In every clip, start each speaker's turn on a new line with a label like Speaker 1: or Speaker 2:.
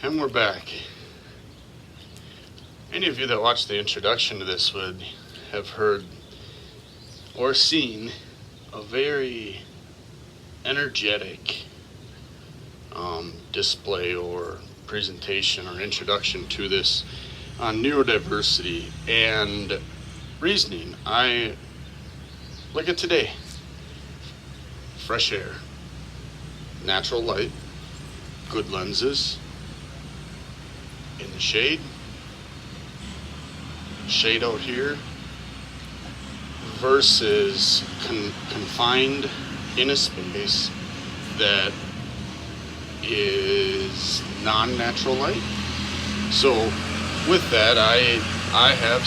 Speaker 1: And we're back. Any of you that watched the introduction to this would have heard or seen a very energetic display or presentation or introduction to this on neurodiversity and reasoning. I look at today: fresh air, natural light, good lenses, in the shade out here, versus confined in a space that is non-natural light. So with that, I have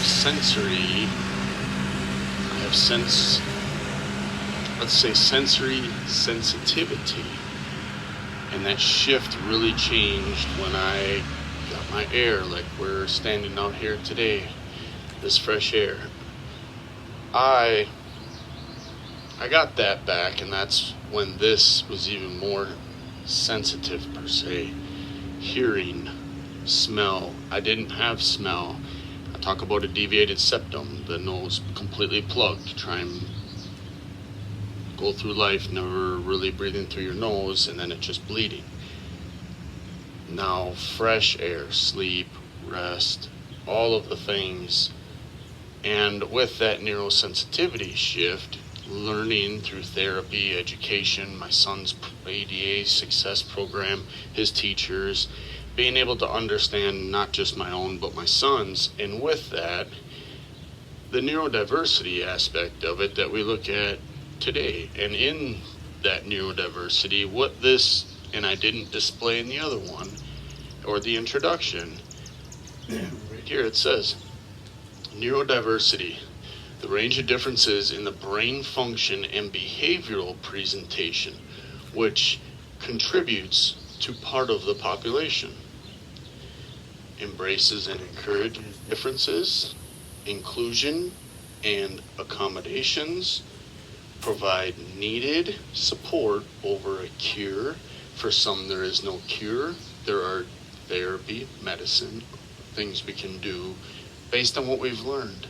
Speaker 1: sensory sensitivity, and that shift really changed when I got my air, like we're standing out here today, this fresh air. I got that back, and that's when this was even more sensitive per se. Hearing, smell. I didn't have smell. I talk about a deviated septum, the nose completely plugged to try and go through life never really breathing through your nose, and then it just bleeding. Now fresh air, sleep, rest, all of the things. And with that neurosensitivity shift, learning through therapy, education, my son's ADA success program, his teachers, being able to understand not just my own but my son's, and with that, the neurodiversity aspect of it that we look at today. And in that neurodiversity, what this, and I didn't display in the other one, or the introduction, right here it says, neurodiversity, the range of differences in the brain function and behavioral presentation, which contributes to part of the population, embraces and encourages differences, inclusion and accommodations, provide needed support over a cure. For some, there is no cure. There are therapy, medicine, things we can do based on what we've learned.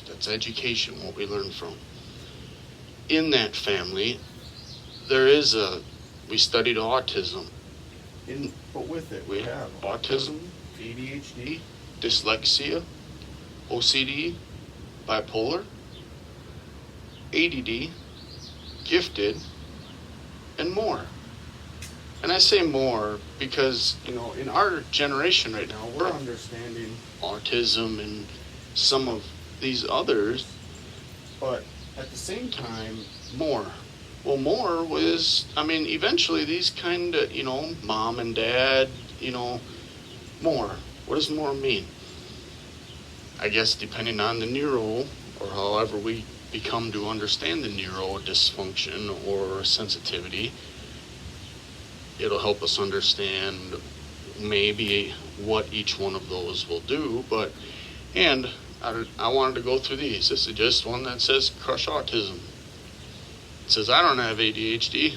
Speaker 1: That's education, what we learn from. In that family, we studied autism. But with it, we have autism, ADHD, dyslexia, OCD, bipolar, ADD, gifted, and more. And I say more because, in our generation right now, we're understanding autism and some of these others, but at the same time, more. Well, more was, eventually these kind of, mom and dad, more. What does more mean? I guess depending on the neuro, or however we become to understand the neuro dysfunction or sensitivity, it'll help us understand maybe what each one of those will do. And I wanted to go through these. This is just one that says crush autism. It says, I don't have ADHD.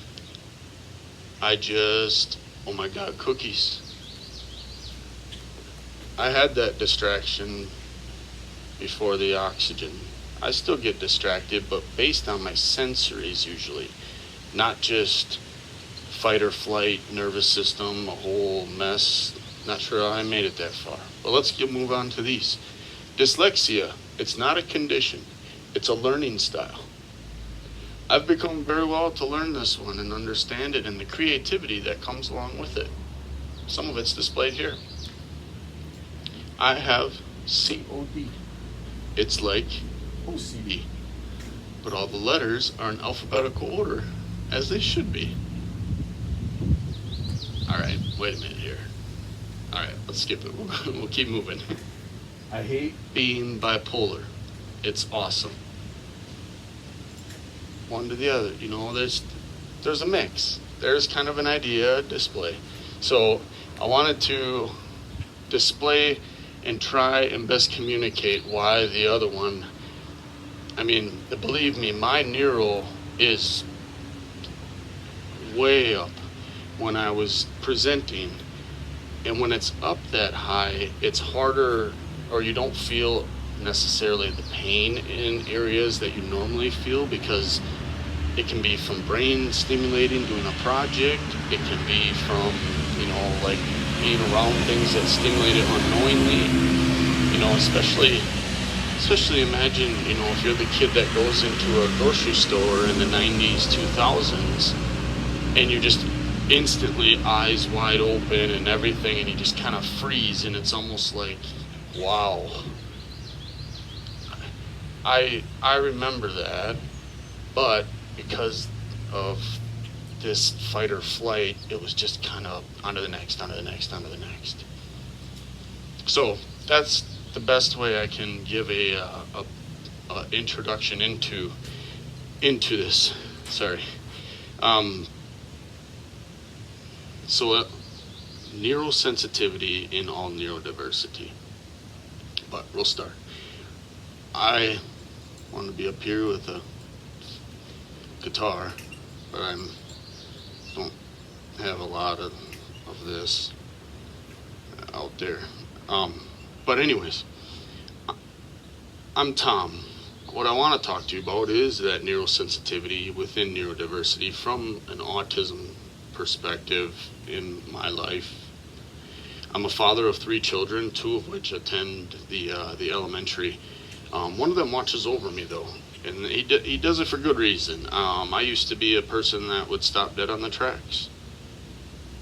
Speaker 1: Oh my God, cookies. I had that distraction before the oxygen. I still get distracted, but based on my sensories usually, not just fight or flight, nervous system, a whole mess. Not sure how I made it that far. But let's move on to these. Dyslexia, it's not a condition, it's a learning style. I've become very well to learn this one and understand it and the creativity that comes along with it. Some of it's displayed here. I have COD. It's like OCD, but all the letters are in alphabetical order, as they should be. All right, wait a minute here. All right, let's skip it. We'll keep moving. I hate being bipolar. It's awesome. One to the other, there's a mix. There's kind of an idea display. So I wanted to display and try and best communicate why the other one, believe me, my neuro is way up when I was presenting And when it's up that high, it's harder, or you don't feel necessarily the pain in areas that you normally feel, because it can be from brain stimulating doing a project. It can be from, like being around things that stimulate it unknowingly. Especially imagine, if you're the kid that goes into a grocery store in the 90s, 2000s, and you're just instantly eyes wide open and everything, and you just kind of freeze, and it's almost like, wow. I remember that, but because of this fight or flight, it was just kind of onto the next. So that's the best way I can give a introduction into this. Sorry. So neurosensitivity in all neurodiversity. But we'll start. I want to be up here with a guitar, but I don't have a lot of this out there. But anyways, I'm Tom. What I want to talk to you about is that neurosensitivity within neurodiversity from an autism perspective in my life. I'm a father of 3 children, 2 of which attend the elementary. One of them watches over me, though, and he does it for good reason. I used to be a person that would stop dead on the tracks,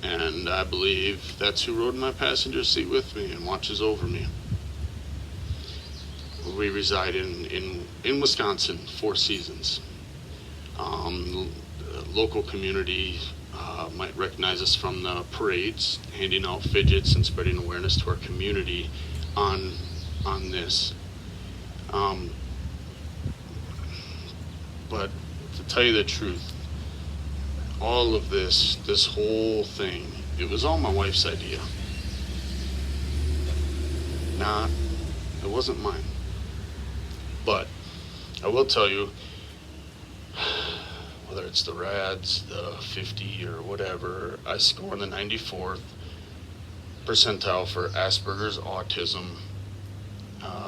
Speaker 1: and I believe that's who rode in my passenger seat with me and watches over me. We reside in Wisconsin, 4 seasons. Local community might recognize us from the parades, handing out fidgets and spreading awareness to our community on this. But to tell you the truth, all of this whole thing, it was all my wife's idea. It wasn't mine. But I will tell you, whether it's the RADS, the 50 or whatever, I score in the 94th percentile for Asperger's autism.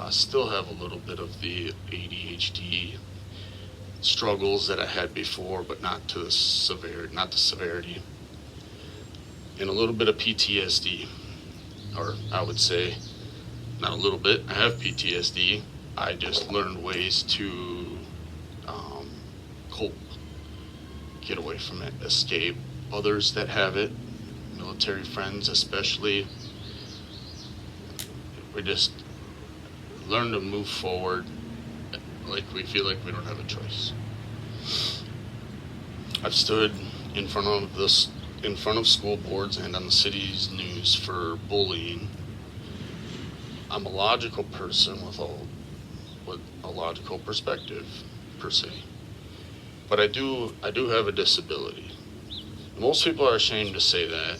Speaker 1: Still have a little bit of the ADHD struggles that I had before, but not the severity. And a little bit of PTSD, or I would say, not a little bit, I have PTSD. I just learned ways to cope, get away from it, escape. Others that have it, military friends especially, we just learn to move forward like we feel like we don't have a choice. I've stood in front of school boards and on the city's news for bullying. I'm a logical person with a logical perspective, per se. But I do have a disability. Most people are ashamed to say that.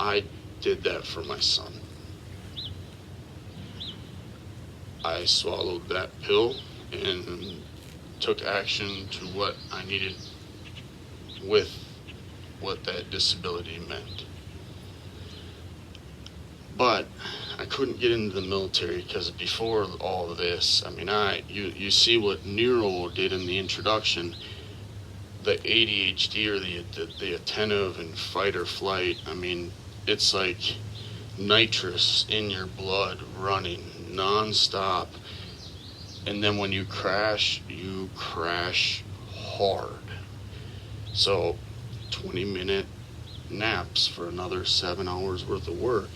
Speaker 1: I did that for my son. I swallowed that pill and took action to what I needed with what that disability meant. But I couldn't get into the military because before all of this, you see what Neuro did in the introduction, the ADHD or the attentive and fight or flight. It's like nitrous in your blood running nonstop. And then when you crash hard. So 20-minute naps for another 7 hours worth of work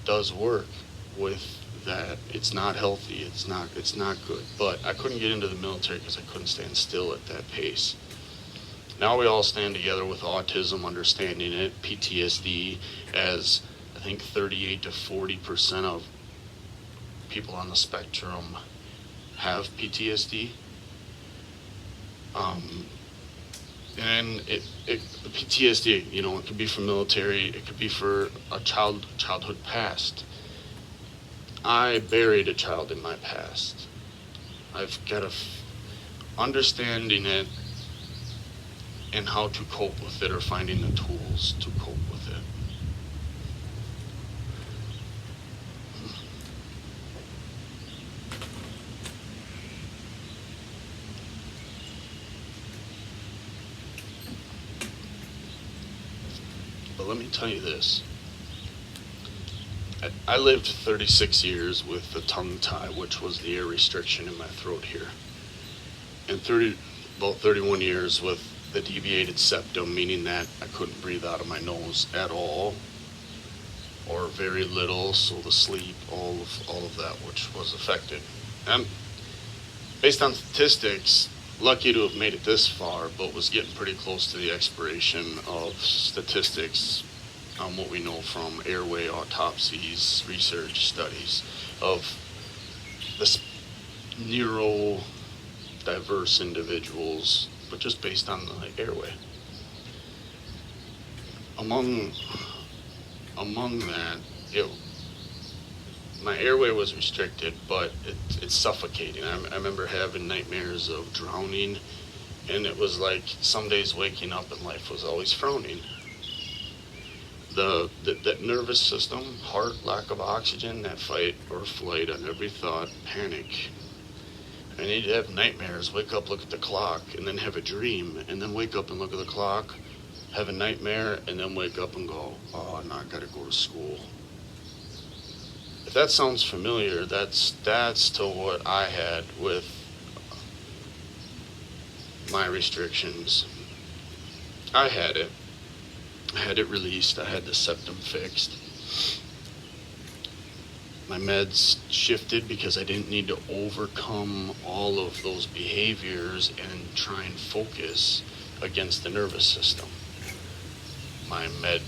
Speaker 1: does work with that. It's not healthy. It's not good. But I couldn't get into the military because I couldn't stand still at that pace. Now we all stand together with autism, understanding it, PTSD, as I think 38 to 40% of people on the spectrum have PTSD. And the PTSD, it could be from military, it could be for a childhood past. I buried a child in my past. I've got understanding it and how to cope with it, or finding the tools to cope with it. But let me tell you this. I lived 36 years with the tongue tie, which was the air restriction in my throat here. And about 31 years with the deviated septum, meaning that I couldn't breathe out of my nose at all, or very little, so the sleep, all of that, which was affected. I'm, based on statistics, lucky to have made it this far, but was getting pretty close to the expiration of statistics on what we know from airway autopsies, research studies of this neurodiverse individuals, but just based on the airway. Among that, my airway was restricted, but it's suffocating. I remember having nightmares of drowning, and it was like some days waking up and life was always frowning. That nervous system, heart, lack of oxygen, that fight or flight on every thought, panic. I need to have nightmares, wake up, look at the clock, and then have a dream, and then wake up and look at the clock, have a nightmare, and then wake up and go, oh, now I gotta go to school. If that sounds familiar, that's to what I had with my restrictions. I had it released, I had the septum fixed. My meds shifted because I didn't need to overcome all of those behaviors and try and focus against the nervous system. My med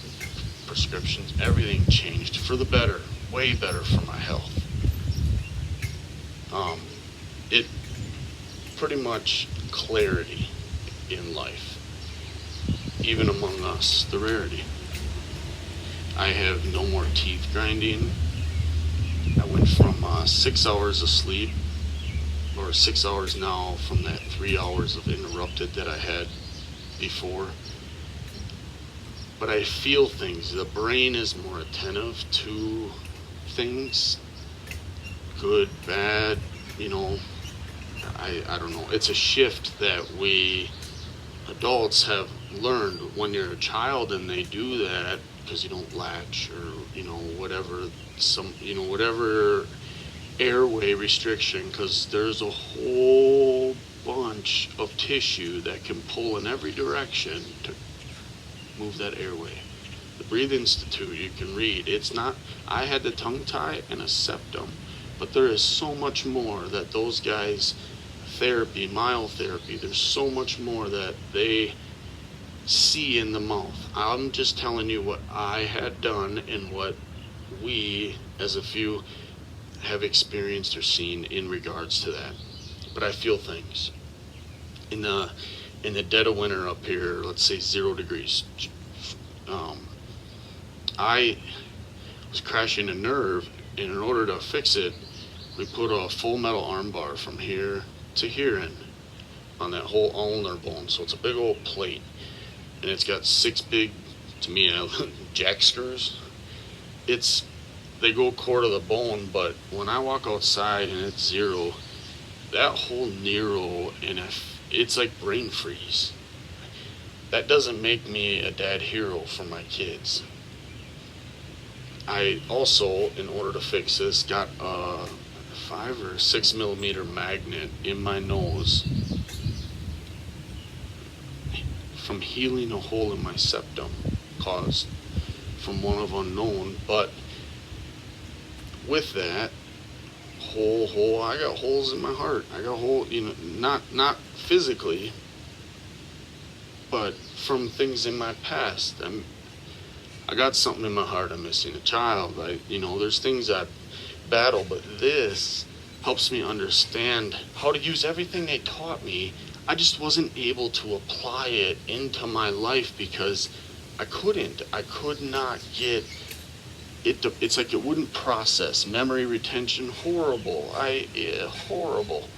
Speaker 1: prescriptions, everything changed for the better, way better for my health. It pretty much clarity in life. Even among us, the rarity. I have no more teeth grinding. I went from 6 hours of sleep, or 6 hours now, from that 3 hours of interrupted that I had before. But I feel things. The brain is more attentive to things, good, bad, I don't know. It's a shift that we adults have learned. When you're a child and they do that because you don't latch, or whatever airway restriction, because there's a whole bunch of tissue that can pull in every direction to move that airway. The Breathe Institute, you can read, I had the tongue tie and a septum, but there is so much more that those guys, therapy, myotherapy, there's so much more that they see in the mouth. I'm just telling you what I had done and what we as a few have experienced or seen in regards to that. But I feel things. In the dead of winter up here, let's say 0 degrees, I was crashing a nerve, and in order to fix it, we put a full metal arm bar from here to here on that whole ulnar bone. So it's a big old plate, and it's got 6 big, to me, jack screws. They go core to the bone, but when I walk outside and it's 0, that whole Neuro, and it's like brain freeze. That doesn't make me a dad hero for my kids. I also, in order to fix this, got a 5 or 6 millimeter magnet in my nose from healing a hole in my septum caused from one of unknown. But with that hole, I got holes in my heart. I got not physically, but from things in my past. I got something in my heart. I'm missing a child. There's things I battle, but this helps me understand how to use everything they taught me. I just wasn't able to apply it into my life because I couldn't. I could not get it. It's like it wouldn't process. Memory retention, horrible. Horrible.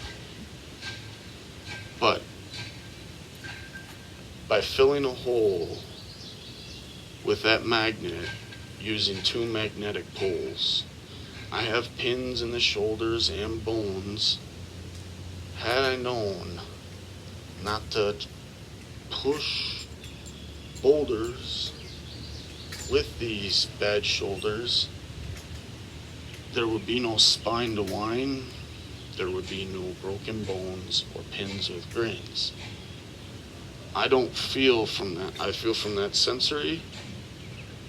Speaker 1: But by filling a hole with that magnet using 2 magnetic poles. I have pins in the shoulders and bones. Had I known not to push boulders with these bad shoulders, there would be no spine to whine, there would be no broken bones or pins with grains. I don't feel from that. I feel from that sensory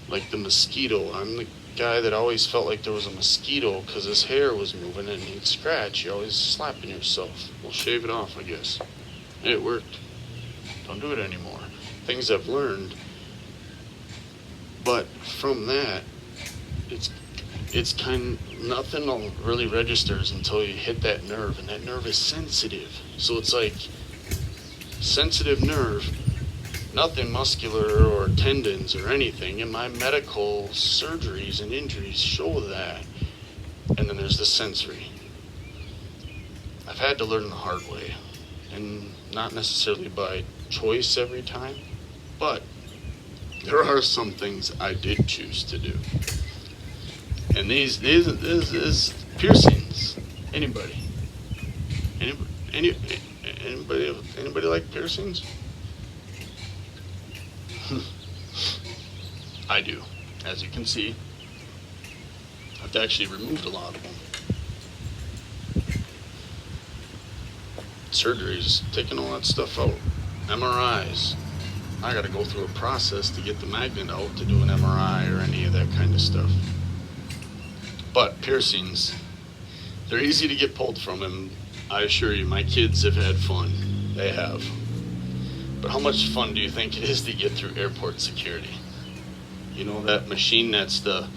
Speaker 1: like the mosquito. I'm the guy that always felt like there was a mosquito because his hair was moving and he'd scratch. You're always slapping yourself. Well, shave it off, I guess. It worked. Don't do it anymore. Things I've learned. But from that, it's kind of, nothing really registers until you hit that nerve, and that nerve is sensitive. So it's like sensitive nerve, nothing muscular or tendons or anything, and my medical surgeries and injuries show that. And then there's the sensory. I've had to learn the hard way, and not necessarily by choice every time, but there are some things I did choose to do. And these piercings. Anybody like piercings? I do. As you can see, I've actually removed a lot of them. Surgeries, taking all that stuff out. MRIs. I gotta go through a process to get the magnet out to do an MRI or any of that kind of stuff. But piercings, they're easy to get pulled from, and I assure you, my kids have had fun. They have. But how much fun do you think it is to get through airport security? You know, that machine that's the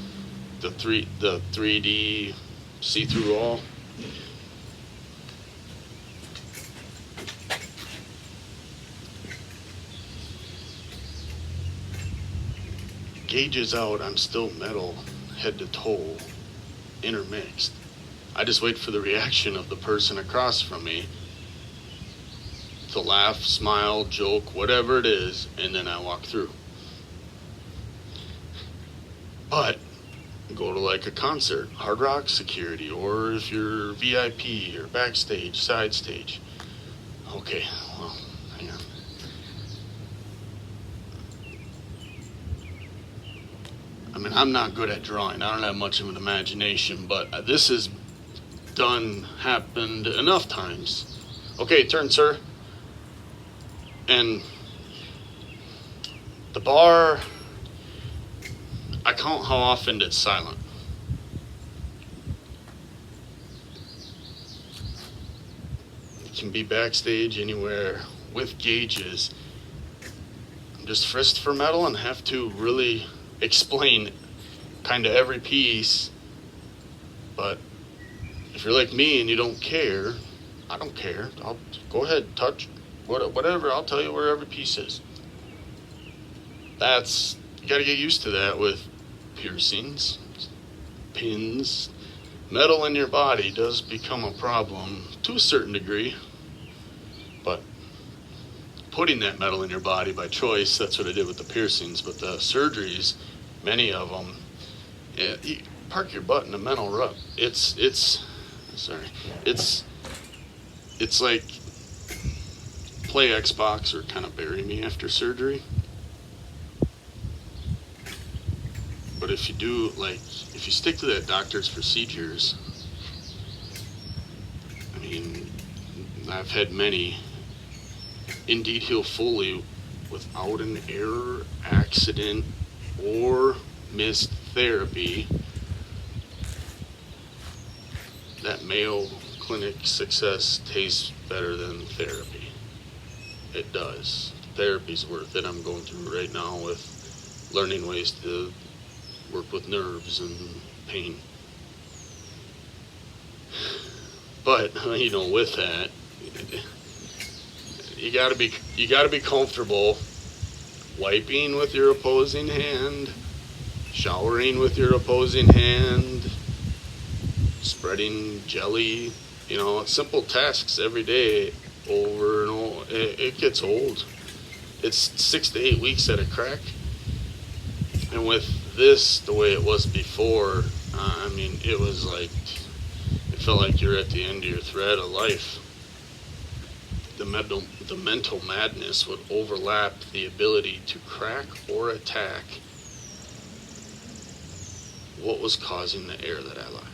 Speaker 1: 3D see-through all? Gauges out, I'm still metal, head to toe, intermixed. I just wait for the reaction of the person across from me to laugh, smile, joke, whatever it is, and then I walk through. But go to like a concert, Hard Rock security, or if you're VIP or backstage, side stage. Okay, well, hang on. I mean, I'm not good at drawing. I don't have much of an imagination, but this has happened enough times. Okay, turn, sir. And the bar, I count how often it's silent. It can be backstage, anywhere, with gauges. I'm just frisked for metal and have to really explain kind of every piece. But if you're like me and you don't care, I don't care. I'll go ahead, touch whatever. I'll tell you where every piece is. You got to get used to that with piercings, pins. Metal in your body does become a problem to a certain degree, but putting that metal in your body by choice, that's what I did with the piercings. But the surgeries, many of them, you park your butt in a mental rut. It's like play Xbox or kind of bury me after surgery. But if you stick to that doctor's procedures, I mean, I've had many indeed heal fully without an error, accident, or missed therapy. That Mayo Clinic success tastes better than therapy. It does. Therapy's worth it. I'm going through right now with learning ways to work with nerves and pain. But, with that, you gotta be comfortable wiping with your opposing hand, showering with your opposing hand, spreading jelly, simple tasks every day over and over. It gets old. it's 6 to 8 weeks at a crack. And with this, the way it was before, I mean, it was like, it felt like you're at the end of your thread of life. The mental madness would overlap the ability to crack or attack what was causing the air that I lacked.